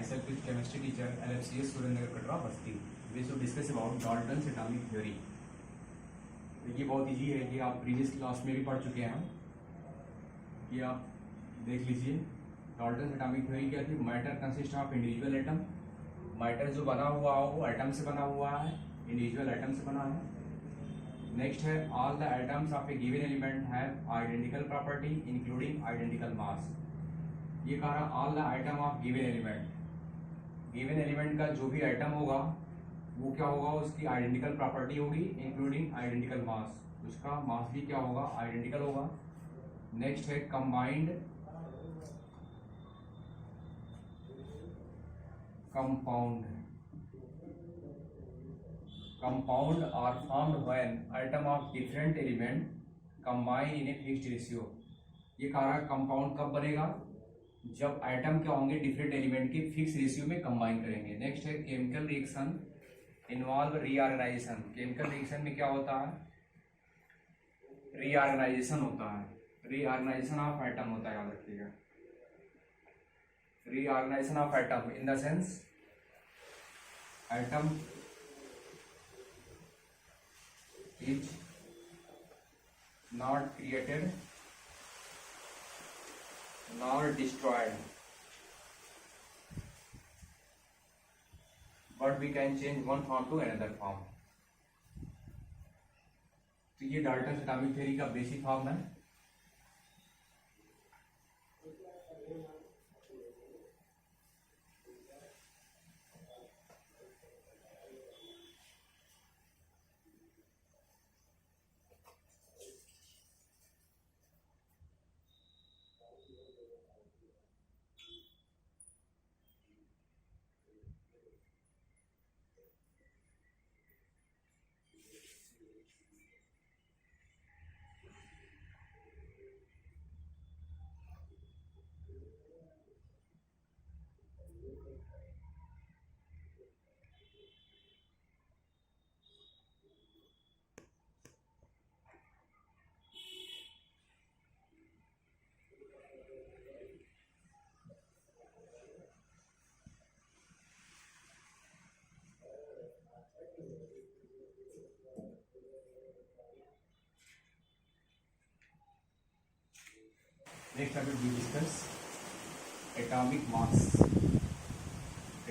myself is chemistry teacher LFCS Surendra Katra Basti. We should discuss about Dalton's atomic theory. ये बहुत easy है, ये आप previous class में भी पढ़ चुके हैं। ये आप देख लीजिए, डाल्टन्स एटॉमिक थ्योरी क्या थी। Matter consist of individual atom. Matter जो बना हुआ हो वो एटम से बना हुआ है, इंडिविजुअल एटम से बना है। नेक्स्ट है all the atoms of a given element have identical property including identical mass. ये कह रहा all the item of given element. Given element का जो भी आइटम होगा वो क्या होगा, उसकी आइडेंटिकल प्रॉपर्टी होगी इंक्लूडिंग आइडेंटिकल मास। उसका मास भी क्या होगा, आइडेंटिकल होगा। नेक्स्ट है combined compound are formed when item of different element combine in a fixed ratio. ये कह रहा है कंपाउंड कब बनेगा, जब आइटम क्या होंगे डिफरेंट एलिमेंट के फिक्स रेशियो में कंबाइन करेंगे। नेक्स्ट है chemical reaction involve reorganisation. Chemical reaction में क्या होता है, रीऑर्गेनाइजेशन होता है। रीऑर्गेनाइजेशन ऑफ एटम होता है, याद रखिएगा। Reorganisation of atom in the sense atom is not created nor destroyed, but we can change one form to another form. तो ये डाल्टन्स एटॉमिक थ्योरी का बेसिक फॉर्म है। Next topic we discuss atomic mass.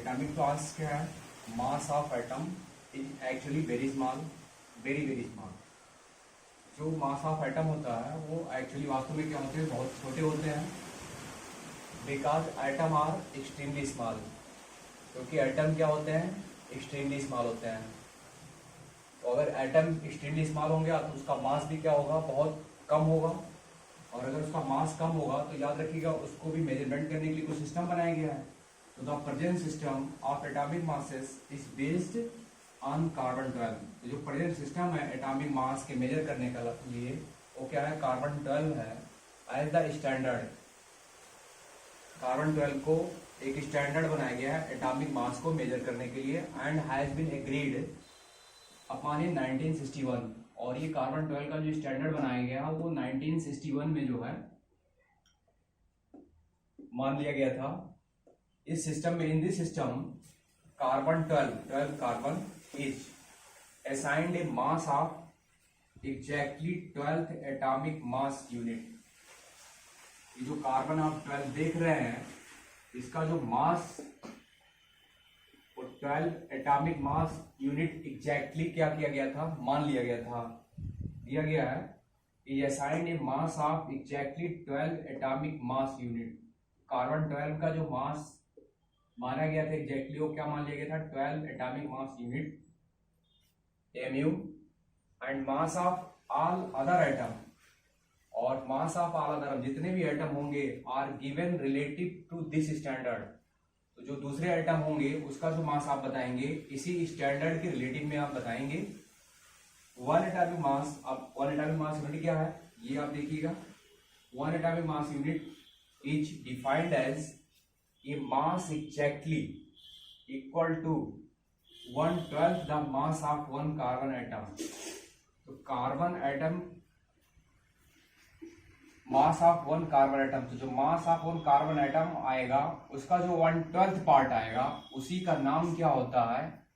Atomic mass क्या है, mass of atom is actually very small, very small. जो mass of atom होता है वो actually वास्तव में क्या होते हैं, बहुत छोटे होते हैं। Because atom are extremely small, क्योंकि atom क्या होते हैं, extremely small होते हैं। तो अगर atom extremely small होंगे तो उसका mass भी क्या होगा, बहुत कम होगा। और अगर उसका मास कम होगा तो याद रखिएगा उसको भी मेजरमेंट करने के लिए कुछ सिस्टम बनाया गया है। तो the present system of atomic masses is based on carbon 12। जो प्रेजेंट सिस्टम है एटॉमिक मास के मेजर करने का लिए वो क्या है, कार्बन 12 है एज द स्टैंडर्ड। कार्बन 12 को एक स्टैंडर्ड बनाया गया है एटॉमिक मास को मेजर करने के लिए and has been agreed upon in 1961। और ये कार्बन 12 का जो स्टैंडर्ड बनाया गया वो 1961 में जो है मान लिया गया था। इस सिस्टम में, in this system carbon 12 carbon is assigned A mass of exactly 12th atomic mass unit. ये जो कार्बन आप 12 देख रहे हैं इसका जो मास 12 एटॉमिक मास यूनिट एग्जैक्टली क्या किया गया था, मान लिया गया था, दिया गया है। Is assigned A mass of exactly 12 atomic mass unit. Carbon 12 का जो मास माना गया था एग्जैक्टली वो क्या मान लिया गया था, 12 atomic mass unit mu। And mass of all other atom, और मास ऑफ ऑल अदर जितने भी एटम होंगे are given relative to this standard. तो जो दूसरे आइटम होंगे उसका जो मास आप बताएंगे इसी स्टैंडर्ड के रिलेटिव में आप बताएंगे। वन एटॉमिक मास, अब वन एटॉमिक मास यूनिट क्या है ये आप देखिएगा। One atomic mass unit is defined as a mass exactly equal to 1/12 the mass of one carbon atom. तो carbon atom mass of one carbon atom, तो जो mass of one carbon atom आएगा उसका जो 1/12 पार्ट आएगा उसी का नाम क्या होता है,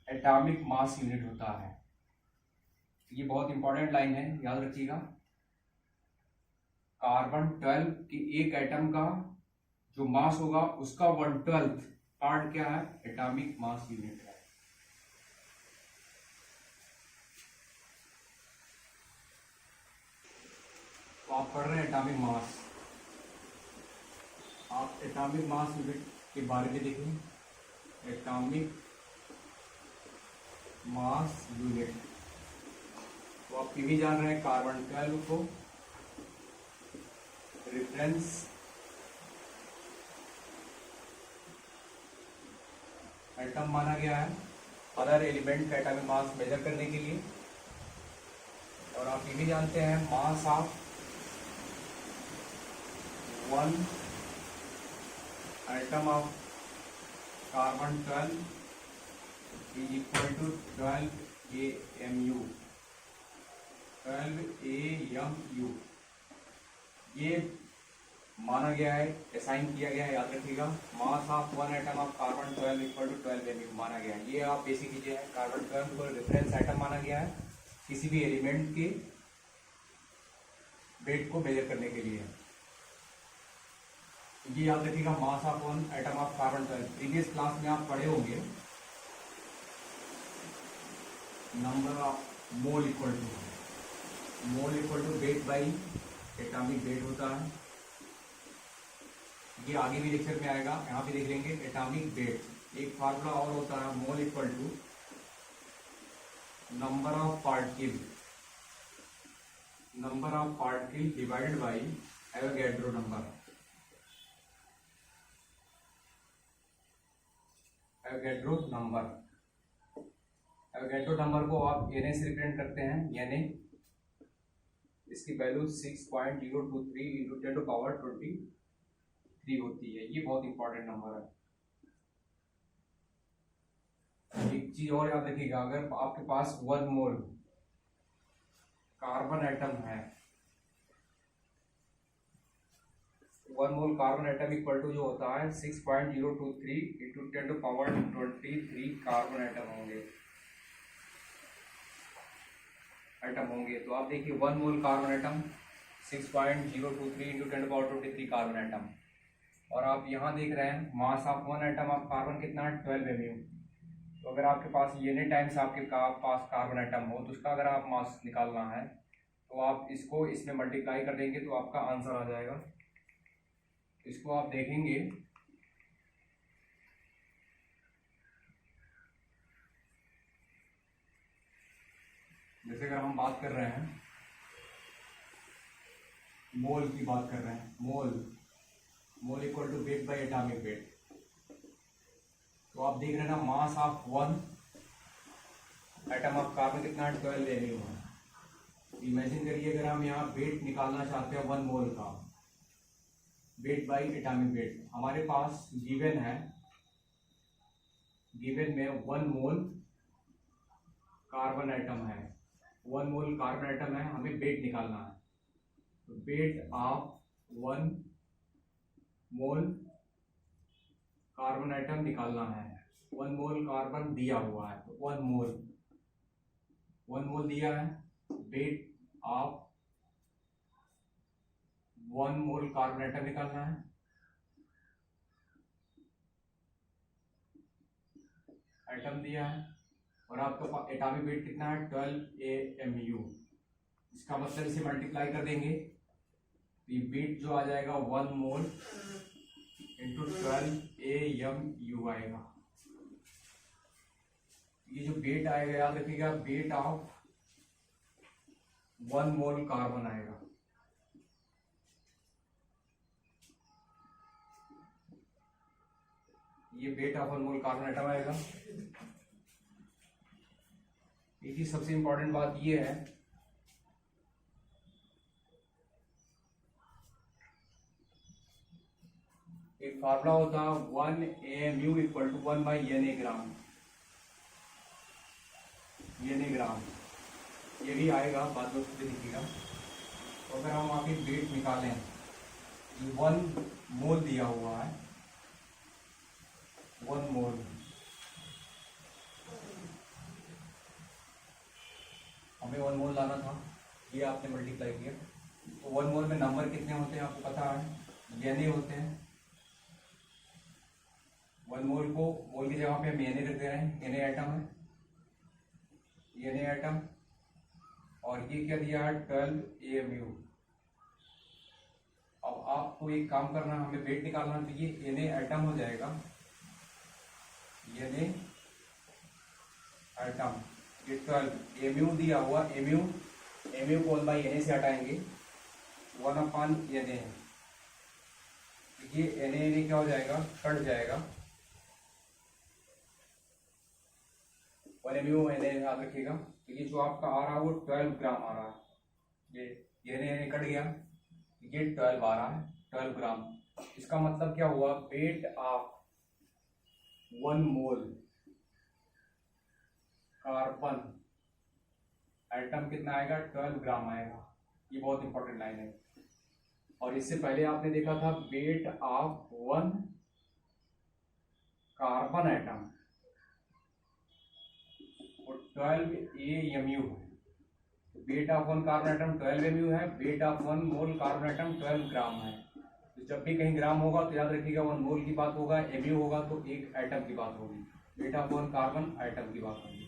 एटॉमिक मास यूनिट होता है। ये बहुत इंपॉर्टेंट लाइन है, याद रखिएगा। कार्बन 12 के एक एटम का जो मास होगा उसका 1/12 पार्ट क्या है, एटॉमिक मास यूनिट है। तो आप पढ़ रहे हैं एटॉमिक मास, आप एटॉमिक मास यूनिट के बारे में देखें। एटॉमिक मास यूनिट, तो आप भी जान रहे हैं कार्बन 12 को रेफरेंस एटम माना गया है अदर एलिमेंट का एटॉमिक मास मेजर करने के लिए। और आप ये भी जानते हैं mass of one atom of carbon 12 is equal to 12 AMU, 12 AMU। ये माना गया है, असाइन किया गया है, याद रखिएगा। Mass of one atom of carbon 12 equal to 12 AMU माना गया है। ये आप बेसिक कीजिए, कार्बन 12 को रेफरेंस एटम माना गया है किसी भी एलिमेंट के वेट को मेजर करने के लिए। ये याद रखिएगा, mass of one atom of carbon 12। Previous class में आप पढ़े होंगे number of mole equal to weight by atomic weight होता है। ये आगे भी लेक्चर में आएगा, यहाँ पे देख लेंगे एटॉमिक वेट। एक फार्मूला और होता है mole equal to number of particle divided by Avogadro number. Avogadro number को आप Na से रिप्रेजेंट करते हैं। Na इसकी वैल्यू 6.023 इंटू 10⁻23 होती है। ये बहुत इंपॉर्टेंट नंबर है। एक चीज और याद रखिएगा, अगर आपके पास 1 मोल कार्बन एटम है, 1 mole carbon atom equal to जो होता है 6.023 इंटू 10⁻23 कार्बन एटम होंगे। तो आप देखिए 1 mole carbon atom 6.023 into 10⁻23 carbon atom. और आप यहाँ देख रहे हैं mass of one atom of carbon कितना है, 12 MU। तो अगर आपके पास Na टाइम्स आपके पास कार्बन एटम हो तो उसका अगर आप मास निकालना है तो आप इसको इसमें मल्टीप्लाई कर देंगे तो आपका आंसर आ जाएगा। इसको आप देखेंगे जैसे अगर हम बात कर रहे हैं मोल की बात कर रहे हैं, mole equal to weight by atomic weight. तो आप देख रहे हैं ना mass of one atom of carbon कितना है, 12 MU है। इमेजिन करिए अगर हम यहाँ वेट निकालना चाहते हैं 1 मोल का, वेट बाई एटॉमिक वेट। हमारे पास गिवन में 1 मोल कार्बन एटम है, 1 मोल कार्बन एटम है, हमें वेट निकालना है। तो wait of 1 mole carbon atom निकालना है। 1 मोल कार्बन दिया हुआ है तो 1 मोल दिया है। Wait of 1 mole carbon atom निकालना है। एटम दिया है और आपका एटॉमिक वेट कितना है, 12 AMU। इसका मतलब इसे मल्टीप्लाई कर देंगे तो ये वेट जो आ जाएगा 1 मोल इंटू 12 AMU आएगा। ये जो वेट आएगा याद रखिएगा, वेट ऑफ 1 मोल कार्बन आएगा। ये wait of 1 mole carbon atom आएगा। एक ही सबसे इंपॉर्टेंट बात ये है, एक फार्मूला होता है 1 AMU equal to 1 by Na gram. ये भी आएगा बाद में, उसको देखिएगा। तो अगर हम वहाँ की वेट निकालें, 1 मोल दिया हुआ है, 1 मोल, हमें 1 मोल लाना था, ये आपने मल्टीप्लाई किया, तो 1 मोल में नंबर कितने होते हैं आपको पता है, एन होते हैं। 1 मोल को मोल की जगह पे हम एन रख दे रहे हैं, एन आइटम है, एन आइटम, और ये क्या दिया है 12 AMU। अब आपको एक काम करना है, हमें वेट निकालना है, तो ये एन आइटम हो जाएगा, एन आइटम, ये 12 AMU दिया हुआ, एमयू को 1/NA से हटाएंगे, 1/NA, ये NA क्या हो जाएगा, कट जाएगा, 1 MU NA याद रखिएगा। तो ये जो आपका आ रहा है वो 12 ग्राम आ रहा है, ये NA कट गया, ये 12 आ रहा है, 12 ग्राम। इसका मतलब क्या हुआ, wait of 1 mole carbon atom कितना आएगा, 12 ग्राम आएगा। ये बहुत इंपॉर्टेंट लाइन है। और इससे पहले आपने देखा था वेट ऑफ 1 कार्बन एटम, वो 12 AMU है। Wait of 1 carbon atom 12 MU है, wait of 1 mole carbon atom 12 ग्राम है। तो जब भी कहीं ग्राम होगा तो याद रखिएगा 1 मोल की बात होगा, MU होगा तो एक एटम की बात होगी, वेट ऑफ 1 कार्बन एटम की बात होगी।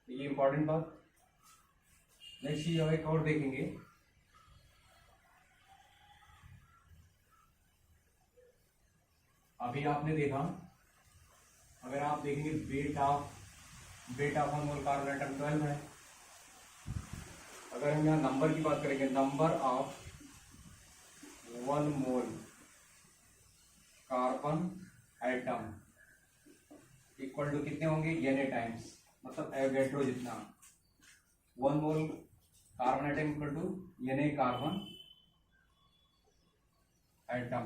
तो ये इंपॉर्टेंट बात। नेक्स्ट चीज एक और देखेंगे, अभी आपने देखा, अगर आप देखेंगे weight of 1 mole carbon atom 12 है। अगर हम यहाँ नंबर की बात करेंगे, number of 1 mole carbon atom equal to कितने होंगे, Na टाइम्स, मतलब एवोगैड्रो जितना। 1 mole carbon atom equal to Na carbon atom.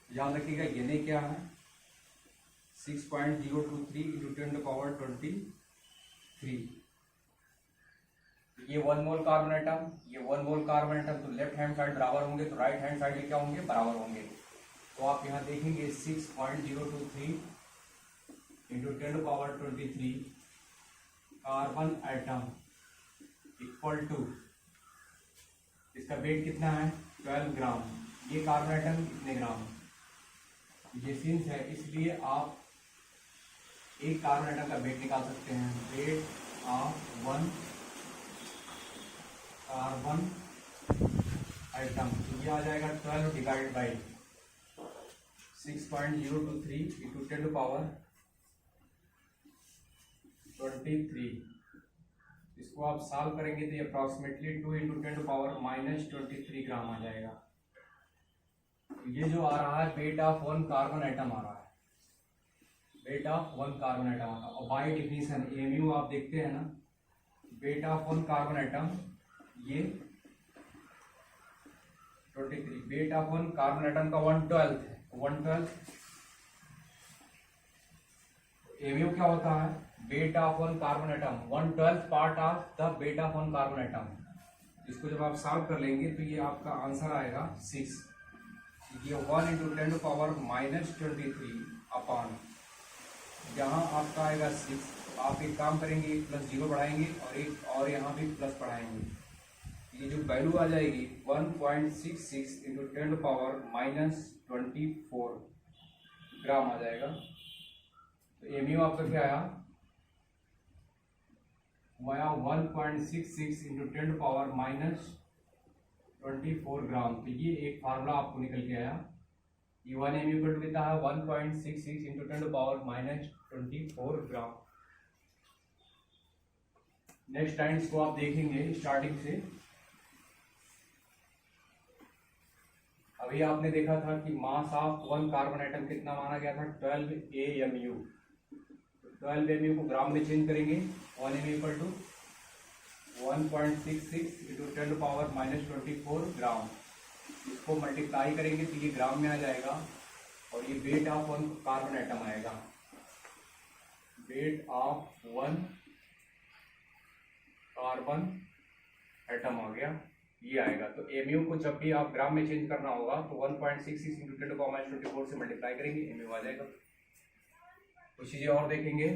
याद रखिएगा Na क्या है, 6.023 इंटू 10⁻23। ये 1 मोल कार्बन एटम, ये 1 मोल कार्बन एटम, तो लेफ्ट हैंड साइड बराबर होंगे, तो राइट हैंड साइड में क्या होंगे, बराबर होंगे। तो आप यहाँ देखेंगे 6.023 into 10⁻23 carbon atom equal to, इसका वेट कितना है 12 ग्राम। ये कार्बन एटम कितने ग्राम, ये सिंस है इसलिए आप एक कार्बन एटम का वेट निकाल सकते हैं, वेट ऑफ 1 कार्बन एटम, ये आ जाएगा 12 डिवाइड बाई 6.023 इंटू 10⁻23। इसको आप सॉल्व करेंगे तो ये अप्रॉक्सीमेटली 2 इंटू 10⁻−23 ग्राम आ जाएगा। ये जो आ रहा है वेट ऑफ 1 कार्बन एटम आ रहा है, वेट ऑफ 1 कार्बन एटम आ रहा है। और बाय डिफिनीशन एमयू आप देखते हैं ना, वेट ऑफ 1 कार्बन एटम ये 23, वेट ऑफ 1 कार्बन एटम का 1/12 है, 1/12 एमयू क्या होता है, wait of 1 carbon atom 1/12 part of the wait of 1 carbon atom. इसको जब आप सॉल्व कर लेंगे तो ये आपका आंसर आएगा 6। ये 1 इंटू 10⁻−23 अपॉन, यहाँ आपका आएगा 6। आप एक काम करेंगे, एक प्लस 0 बढ़ाएंगे और एक और यहाँ भी प्लस बढ़ाएंगे, ये जो वैल्यू आ जाएगी 1.66 इंटू 10⁻−24 ग्राम आ जाएगा। तो एमयू आपका क्या आया, 1.66 इंटू 10⁻−24 ग्राम। तो ये एक फार्मूला आपको निकल के आया, ये 1 एमयू का देता है 1.66 इंटू 10⁻−24 ग्राम। नेक्स्ट टाइम्स को आप देखेंगे स्टार्टिंग से। अभी आपने देखा था कि मास ऑफ 1 कार्बन एटम कितना माना गया था, 12 AMU। 12 AMU को ग्राम में चेंज करेंगे, 1 MU इक्वल टू 1.66 इंटू 10⁻−24 ग्राम। इसको मल्टीप्लाई करेंगे तो ये ग्राम में आ जाएगा, और ये वेट ऑफ 1 कार्बन एटम आएगा, वेट ऑफ 1 कार्बन एटम आ गया। ये आएगा। तो एमयू को जब भी आप ग्राम में चेंज करना होगा तो 1.66 इंटू 10⁻24 से मल्टीप्लाई करेंगे, एमयू आ जाएगा। कुछ चीजें और देखेंगे।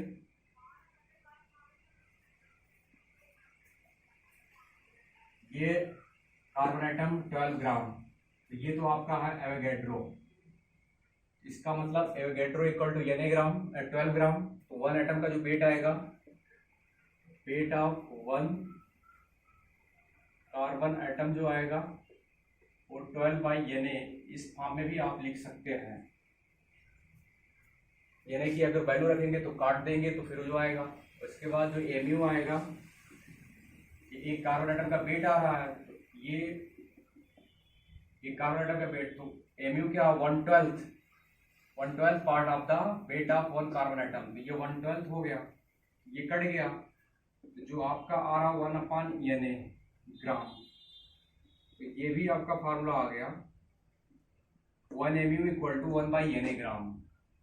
ये कार्बन आइटम 12 ग्राम, तो ये तो आपका है एवोगैड्रो। इसका मतलब एवोगैड्रो इक्वल टू Na ग्राम 12 ग्राम। तो 1 एटम का जो वेट आएगा, वेट ऑफ 1 कार्बन एटम जो आएगा वो 12/Na, इस फॉर्म में भी आप लिख सकते हैं। Na की अगर वैल्यू रखेंगे तो काट देंगे तो फिर जो आएगा। उसके बाद जो mu आएगा, ये एक कार्बन एटम का वेट आ रहा है, तो ये कार्बन एटम का वेट, तो mu क्या 1/12 part of the wait of 1 carbon atom. ये 1/12 हो गया, ये कट गया, तो जो आपका आ रहा 1/Na ग्राम। तो ये भी आपका फार्मूला आ गया 1mu इक्वल टू 1/Na ग्राम।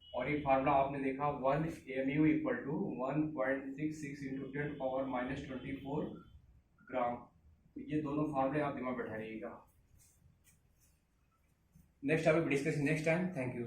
और ये फार्मूला आपने देखा 1mu इक्वल टू 1.66 इंटू 10⁻24 ग्राम। तो ये दोनों फार्मूले आप दिमाग बैठाइएगा। Next topic discuss next time. Thank you.